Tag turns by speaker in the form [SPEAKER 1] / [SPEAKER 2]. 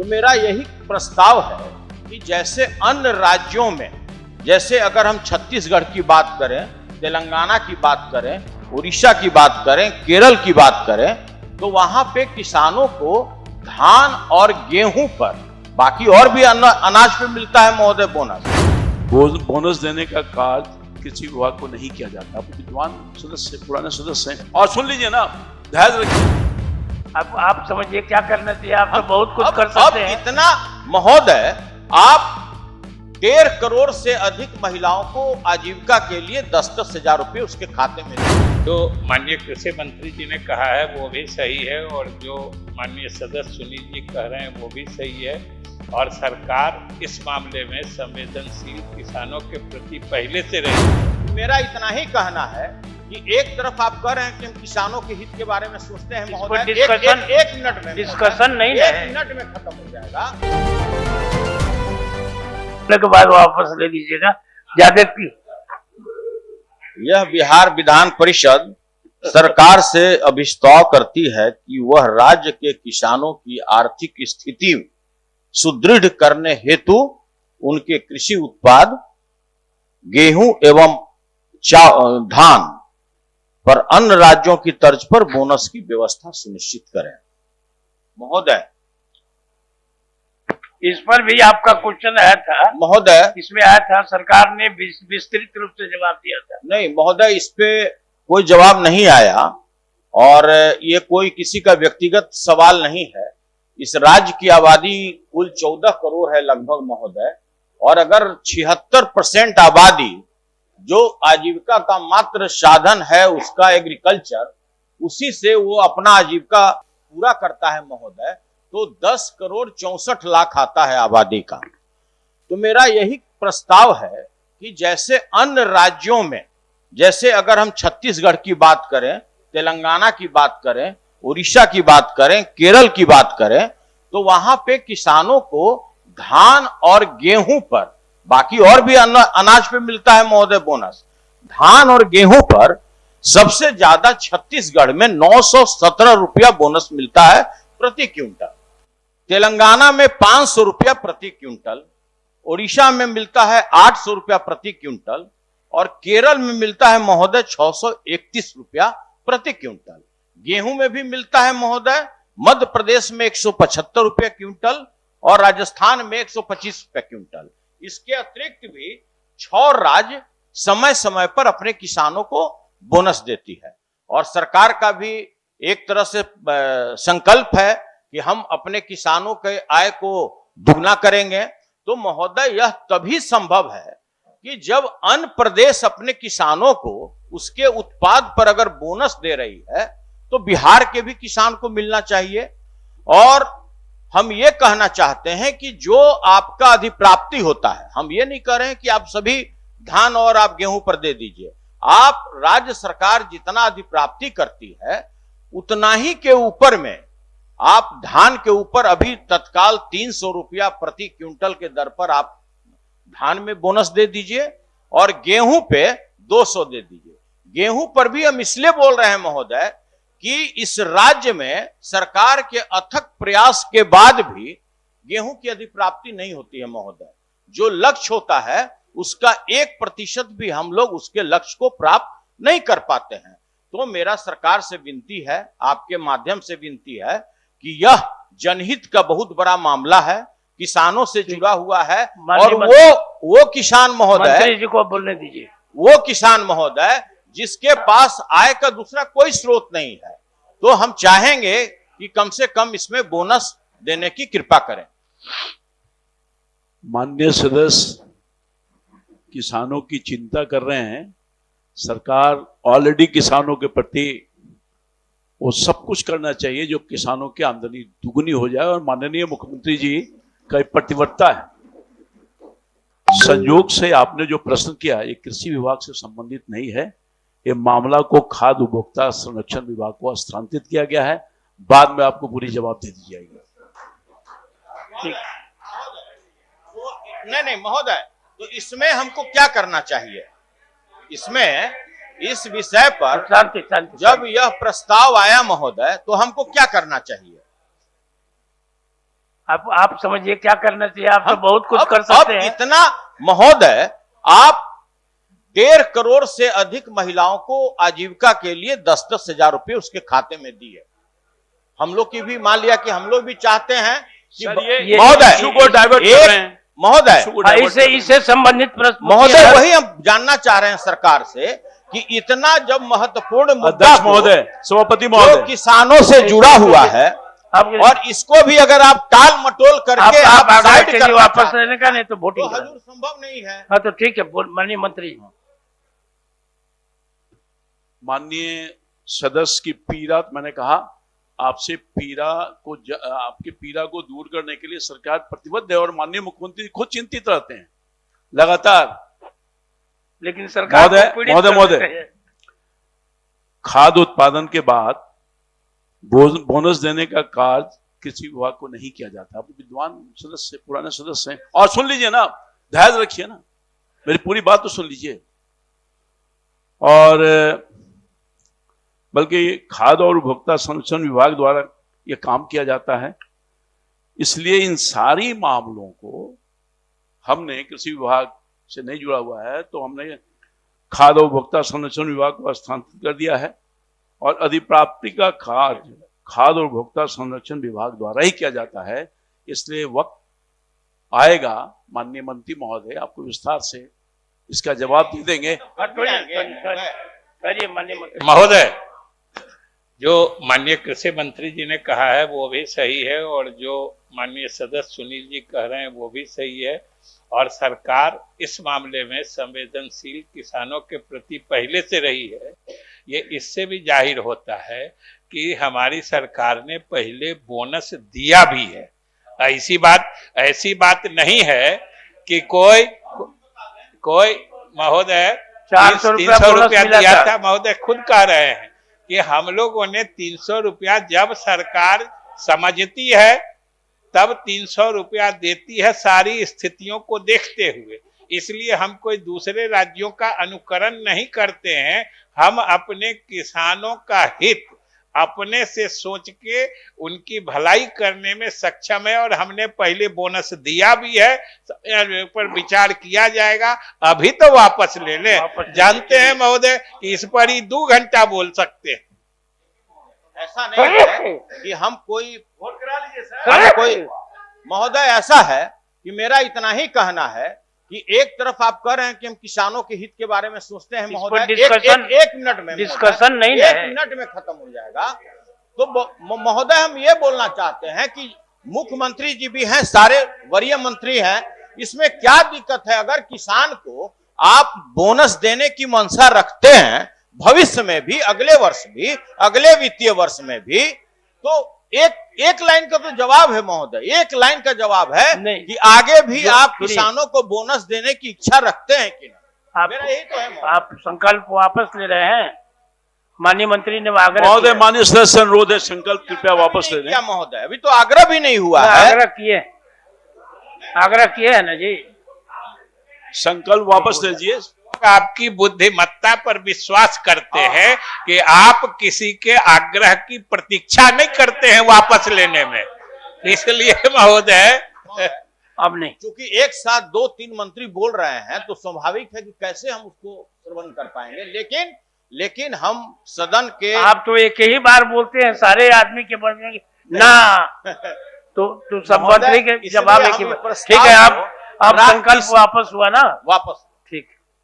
[SPEAKER 1] तो मेरा यही प्रस्ताव है कि जैसे अन्य राज्यों में, जैसे अगर हम छत्तीसगढ़ की बात करें, तेलंगाना की बात करें, उड़ीसा की बात करें, केरल की बात करें, तो वहां पे किसानों को धान और गेहूं पर, बाकी और भी अनाज पे मिलता है महोदय
[SPEAKER 2] बोनस देने का कार्य कृषि विभाग को नहीं किया जाता। आप विद्वान सदस्य, पुराने सदस्य हैं, और सुन लीजिए ना, ध्यान रखिए।
[SPEAKER 3] अब आप समझिए क्या करना चाहिए। आप तो बहुत कुछ कर सकते हैं।
[SPEAKER 1] इतना महोदय, आप 1.5 करोड़ से अधिक महिलाओं को आजीविका के लिए 10-10 हजार रुपए उसके खाते में।
[SPEAKER 4] जो माननीय कृषि मंत्री जी ने कहा है वो भी सही है, और जो माननीय सदस्य सुनील जी कह रहे हैं वो भी सही है, और सरकार इस मामले में संवेदनशील किसानों के प्रति पहले से रही है।
[SPEAKER 1] मेरा इतना ही कहना है कि एक तरफ आप कह रहे हैं कि हम किसानों के हित के बारे में सोचते हैं महोदय, एक मिनट में
[SPEAKER 3] डिस्कशन नहीं है,
[SPEAKER 1] 1 मिनट में खत्म हो जाएगा।
[SPEAKER 3] के बाद वापस ले लीजिएगा। ज्यादा
[SPEAKER 1] यह बिहार विधान परिषद सरकार से अभिस्ताव करती है कि वह राज्य के किसानों की आर्थिक स्थिति सुदृढ़ करने हेतु उनके कृषि उत्पाद गेहूं एवं धान पर अन्य राज्यों की तर्ज पर बोनस की व्यवस्था सुनिश्चित करें। महोदय,
[SPEAKER 3] इस पर भी आपका क्वेश्चन आया था
[SPEAKER 1] महोदय,
[SPEAKER 3] इसमें आया था, सरकार ने विस्तृत रूप से जवाब दिया था।
[SPEAKER 1] नहीं महोदय, इस पे कोई जवाब नहीं आया, और ये कोई किसी का व्यक्तिगत सवाल नहीं है। इस राज्य की आबादी कुल 14 करोड़ है लगभग महोदय, और अगर 76% आबादी जो आजीविका का मात्र साधन है उसका एग्रीकल्चर, उसी से वो अपना आजीविका पूरा करता है महोदय, तो 10 करोड़ 64 लाख आता है आबादी का। तो मेरा यही प्रस्ताव है कि जैसे अन्य राज्यों में, जैसे अगर हम छत्तीसगढ़ की बात करें, तेलंगाना की बात करें, उड़ीसा की बात करें, केरल की बात करें, तो वहां पे किसानों को धान और गेहूं पर, बाकी और भी अनाज पे मिलता है महोदय बोनस। धान और गेहूं पर सबसे ज्यादा छत्तीसगढ़ में 917 रुपया बोनस मिलता है प्रति क्विंटल, तेलंगाना में 500 रुपया प्रति क्विंटल, उड़ीसा में मिलता है 800 रुपया प्रति क्विंटल, और केरल में मिलता है महोदय 631 रुपया प्रति क्विंटल। गेहूं में भी मिलता है महोदय, मध्य प्रदेश में 175 रुपया क्विंटल और राजस्थान में 125 रुपया क्विंटल। इसके अतिरिक्त भी 6 राज्य समय समय पर अपने किसानों को बोनस देती है, और सरकार का भी एक तरह से संकल्प है कि हम अपने किसानों के आय को दुगना करेंगे। तो महोदय, यह तभी संभव है कि जब अन्य प्रदेश अपने किसानों को उसके उत्पाद पर अगर बोनस दे रही है, तो बिहार के भी किसान को मिलना चाहिए। और हम ये कहना चाहते हैं कि जो आपका अधिप्राप्ति होता है, हम ये नहीं कह रहे हैं कि आप सभी धान और आप गेहूं पर दे दीजिए, आप राज्य सरकार जितना अधिप्राप्ति करती है उतना ही के ऊपर में आप धान के ऊपर अभी तत्काल 300 रुपया प्रति क्विंटल के दर पर आप धान में बोनस दे दीजिए, और गेहूं पे 200 दे दीजिए। गेहूं पर भी हम इसलिए बोल रहे हैं महोदय कि इस राज्य में सरकार के अथक प्रयास के बाद भी गेहूं की अधिप्राप्ति नहीं होती है महोदय। जो लक्ष्य होता है उसका 1% भी हम लोग उसके लक्ष्य को प्राप्त नहीं कर पाते हैं। तो मेरा सरकार से विनती है, आपके माध्यम से विनती है कि यह जनहित का बहुत बड़ा मामला है, किसानों से जुड़ा हुआ है, और वो किसान महोदय,
[SPEAKER 3] मंत्री जी को बोलने दीजिए,
[SPEAKER 1] वो किसान महोदय जिसके पास आय का दूसरा कोई स्रोत नहीं है, तो हम चाहेंगे कि कम से कम इसमें बोनस देने की कृपा करें।
[SPEAKER 2] माननीय सदस्य किसानों की चिंता कर रहे हैं। सरकार ऑलरेडी किसानों के प्रति वो सब कुछ करना चाहिए जो किसानों की आमदनी दुगनी हो जाए, और माननीय मुख्यमंत्री जी का प्रतिबद्धता है। संयोग से आपने जो प्रश्न किया ये कृषि विभाग से संबंधित नहीं है, ये मामला को खाद्य उपभोक्ता संरक्षण विभाग को हस्तांतरित किया गया है। बाद में आपको पूरी जवाब दे दी जाएगी।
[SPEAKER 1] नहीं महोदय, तो इसमें हमको क्या करना चाहिए? इसमें इस विषय पर जब यह प्रस्ताव आया महोदय, तो हमको क्या करना चाहिए?
[SPEAKER 3] आप समझिए क्या करना चाहिए। आप तो बहुत कुछ
[SPEAKER 1] अब-
[SPEAKER 3] कर सकते
[SPEAKER 1] अब
[SPEAKER 3] हैं।
[SPEAKER 1] इतना महोदय, आप 1.5 करोड़ से अधिक महिलाओं को आजीविका के लिए 10-10 हजार रुपये उसके खाते में दिए। हम लोग की भी मान लिया कि हम लोग भी चाहते हैं कि
[SPEAKER 2] सर,
[SPEAKER 3] ये
[SPEAKER 1] महोदय
[SPEAKER 2] इशू को डाइवर्ट कर रहे हैं।
[SPEAKER 1] महोदय
[SPEAKER 2] इशू को divert कर रहे हैं।
[SPEAKER 3] इससे संबंधित प्रश्न
[SPEAKER 1] महोदय वही हम जानना चाह रहे हैं सरकार से कि इतना जब महत्वपूर्ण मुद्दा
[SPEAKER 2] अध्यक्ष
[SPEAKER 1] को,
[SPEAKER 2] महोदय, सभापति
[SPEAKER 1] जो
[SPEAKER 2] महोदय,
[SPEAKER 1] किसानों से जुड़ा हुआ है,
[SPEAKER 3] आप
[SPEAKER 1] और इसको भी अगर आप टाल मटोल करके
[SPEAKER 3] आप आग्रह
[SPEAKER 1] साइड
[SPEAKER 3] के लिए
[SPEAKER 1] करना
[SPEAKER 3] वापस
[SPEAKER 1] चाहते हैं,
[SPEAKER 3] लेने का, नहीं तो
[SPEAKER 1] तो
[SPEAKER 3] वोटिंग
[SPEAKER 1] हजूर संभव नहीं है।
[SPEAKER 3] हाँ तो ठीक है, माननीय मंत्री।
[SPEAKER 2] माननीय सदस्य की पीड़ा, मैंने कहा आपसे आपके पीड़ा को दूर करने के लिए सरकार प्रतिबद्ध है, और माननीय मुख्यमंत्री खुद चिंतित रहते हैं लगातार।
[SPEAKER 3] लेकिन सरकार को पीड़ित कर
[SPEAKER 2] महोदय,
[SPEAKER 3] देते हैं।
[SPEAKER 2] खाद्य उत्पादन के बाद बोनस देने का कार्य कृषि विभाग को नहीं किया जाता। आप विद्वान सदस्य, पुराने सदस्य हैं, और सुन लीजिए ना, धैर्य रखिए ना, मेरी पूरी बात तो सुन लीजिए। और बल्कि खाद्य और उपभोक्ता संरक्षण विभाग द्वारा यह काम किया जाता है, इसलिए इन सारी मामलों को हमने, कृषि विभाग से नहीं जुड़ा हुआ है तो हमने खाद्य और उपभोक्ता संरक्षण विभाग को हस्तांतरित कर दिया है, और अधिप्राप्ति का कार्य खाद्य और उपभोक्ता संरक्षण विभाग द्वारा ही किया जाता है। इसलिए वक्त आएगा, माननीय मंत्री महोदय आपको विस्तार से इसका जवाब दे देंगे।
[SPEAKER 3] माननीय मंत्री
[SPEAKER 4] महोदय, जो माननीय कृषि मंत्री जी ने कहा है वो भी सही है, और जो माननीय सदस्य सुनील जी कह रहे हैं वो भी सही है। और सरकार इस मामले में संवेदनशील किसानों के प्रति पहले से रही है। ये इससे भी जाहिर होता है कि हमारी सरकार ने पहले बोनस दिया भी है। ऐसी बात नहीं है कि कोई महोदय
[SPEAKER 3] 400
[SPEAKER 4] रुपया दिया था। महोदय खुद कह रहे हैं कि हम लोगों ने 300 रुपया, जब सरकार समझती है तब 300 रुपया देती है, सारी स्थितियों को देखते हुए। इसलिए हम कोई दूसरे राज्यों का अनुकरण नहीं करते हैं। हम अपने किसानों का हित अपने से सोच के उनकी भलाई करने में सक्षम है, और हमने पहले बोनस दिया भी है। पर विचार किया जाएगा, अभी तो वापस ले लें। जानते हैं महोदय कि इस पर ही 2 घंटा बोल सकते हैं।
[SPEAKER 1] ऐसा नहीं है कि हम कोई
[SPEAKER 3] वोट करा लीजिए सर।
[SPEAKER 1] कोई महोदय, ऐसा है कि मेरा इतना ही कहना है कि एक तरफ आप कह रहे हैं कि हम किसानों के हित के बारे में सोचते हैं महोदय, एक मिनट में
[SPEAKER 3] डिस्कशन नहीं
[SPEAKER 1] है,
[SPEAKER 3] है,
[SPEAKER 1] 1 मिनट में खत्म हो जाएगा। तो महोदय हम ये बोलना चाहते हैं कि मुख्यमंत्री जी भी हैं, सारे वरीय मंत्री हैं, इसमें क्या दिक्कत है? अगर किसान को आप बोनस देने की मंशा रखते हैं भविष्य में भी, अगले वर्ष भी, अगले वित्तीय वर्ष में भी, तो एक लाइन का तो जवाब है महोदय, एक लाइन का जवाब है कि आगे भी आप किसानों को बोनस देने की इच्छा रखते हैं कि नहीं? मेरा यही तो है।
[SPEAKER 3] आप संकल्प वापस ले रहे हैं। माननीय मंत्री ने आग्रह
[SPEAKER 2] महोदय, माननीय सदस्य अनुरोध है, संकल्प कृपया वापस ले लें।
[SPEAKER 1] क्या महोदय, अभी तो आग्रह भी नहीं हुआ है।
[SPEAKER 3] आग्रह किए है ना जी,
[SPEAKER 2] संकल्प वापस लीजिए।
[SPEAKER 4] आपकी बुद्धिमत्ता पर विश्वास करते हैं कि आप किसी के आग्रह की प्रतीक्षा नहीं करते हैं वापस लेने में। इसलिए महोदय
[SPEAKER 3] अब नहीं,
[SPEAKER 1] क्योंकि एक साथ 2-3 मंत्री बोल रहे हैं तो स्वाभाविक है कि कैसे हम उसको श्रवण कर पाएंगे। लेकिन हम सदन के,
[SPEAKER 3] आप तो एक ही बार बोलते हैं सारे आदमी के बारे में ना, तो सब मंत्री के जवाब एक ही बार। ठीक है, आप संकल्प वापस हुआ ना?
[SPEAKER 1] वापस
[SPEAKER 3] ठीक।